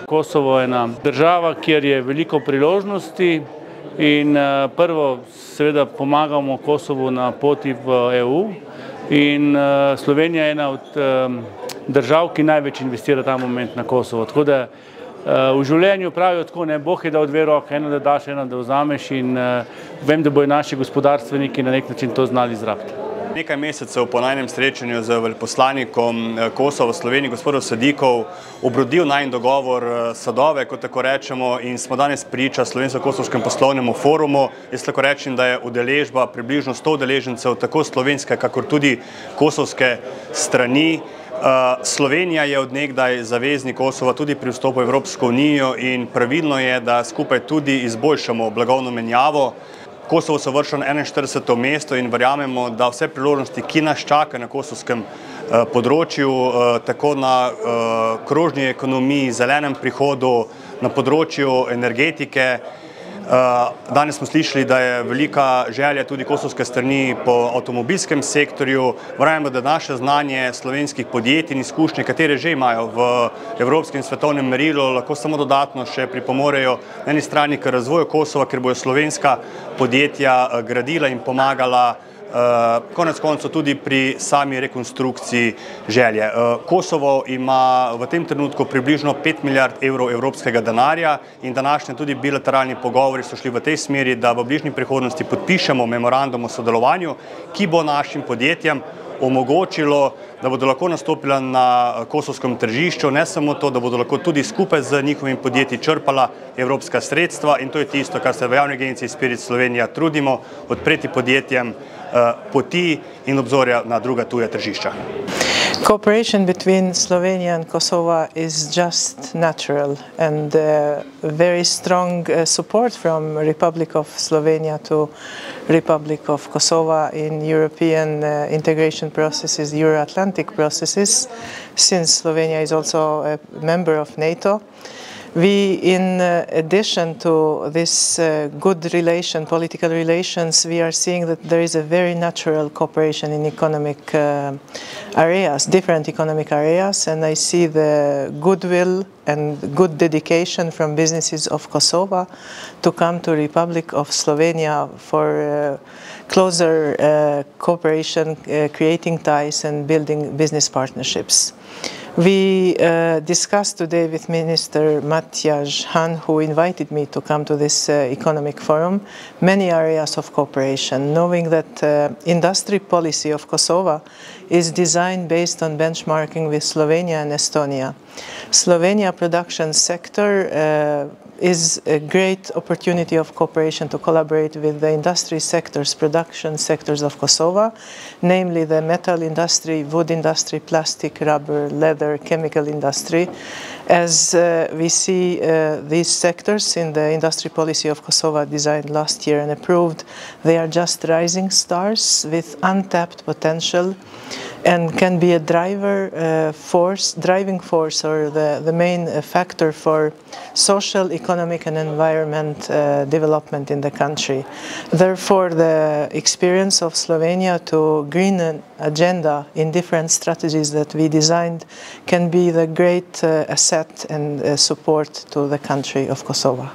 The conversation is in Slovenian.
Kosovo je ena država, kjer je veliko priložnosti in prvo seveda pomagamo Kosovu na poti v EU in Slovenija je ena od držav, ki največ investira ta moment na Kosovo. Tako da v življenju pravijo tako, ne, Bog je dal dve roke, eno da daš, eno da vzameš in vem, da bojo naši gospodarstveniki na nek način to znali izrabiti. Nekaj mesecev po najnem srečanju z veleposlanikom Kosova v Sloveniji, gospodom Sadikov, obrodil najin dogovor sadove, kot tako rečemo, in smo danes priča Slovensko-kosovskem poslovnemu forumu. Jaz lahko rečem, da je udeležba približno 100 udeležencev, tako slovenske, kakor tudi kosovske strani. Slovenija je od nekdaj zaveznik Kosova tudi pri vstopu v Evropsko unijo in pravilno je, da skupaj tudi izboljšamo blagovno menjavo. Kosovo se uvršča na 41. mesto in verjamemo, da vse priložnosti, ki nas čaka na kosovskem področju, tako na krožni ekonomiji, zelenem prihodu, na področju energetike. Danes smo slišali, da je velika želja tudi kosovske strani po avtomobilskem sektorju. Verjamemo, da naše znanje slovenskih podjetij in izkušnje, katere že imajo v evropskem in svetovnem merilu, lahko samo dodatno še pripomorejo na eni strani k razvoju Kosova, ker bojo slovenska podjetja gradila in pomagala konec koncev tudi pri sami rekonstrukciji želje. Kosovo ima v tem trenutku približno 5 milijard evrov evropskega denarja in današnji tudi bilateralni pogovori so šli v tej smeri, da v bližnji prihodnosti podpišemo memorandum o sodelovanju, ki bo našim podjetjem omogočilo, da bodo lahko nastopila na kosovskem tržišču, ne samo to, da bodo lahko tudi skupaj z njihovimi podjetji črpala evropska sredstva in to je tisto, kar se v javni agenciji Spirit Slovenija trudimo, odpreti podjetjem poti in obzorja na druga tuja tržišča. Cooperation between Slovenia and Kosovo is just natural and very strong support from Republic of Slovenia to Republic of Kosovo in European integration processes, Euro-Atlantic processes, since Slovenia is also a member of NATO. We, in addition to this good relation, political relations, we are seeing that there is a very natural cooperation in economic areas, different economic areas, and I see the goodwill and good dedication from businesses of Kosovo to come to Republic of Slovenia for closer cooperation, creating ties and building business partnerships. We discussed today with Minister Matjaž Han, who invited me to come to this economic forum, many areas of cooperation, knowing that industry policy of Kosovo is designed based on benchmarking with Slovenia and Estonia. Slovenia production sector is a great opportunity of cooperation to collaborate with the industry sectors, production sectors of Kosovo, namely the metal industry, wood industry, plastic, rubber, leather, chemical industry. As we see these sectors in the industry policy of Kosovo designed last year and approved, they are just rising stars with untapped potential and can be a driving force or the main factor for social, economic and environment development in the country. Therefore, the experience of Slovenia to green an agenda in different strategies that we designed can be the great asset and support to the country of Kosovo.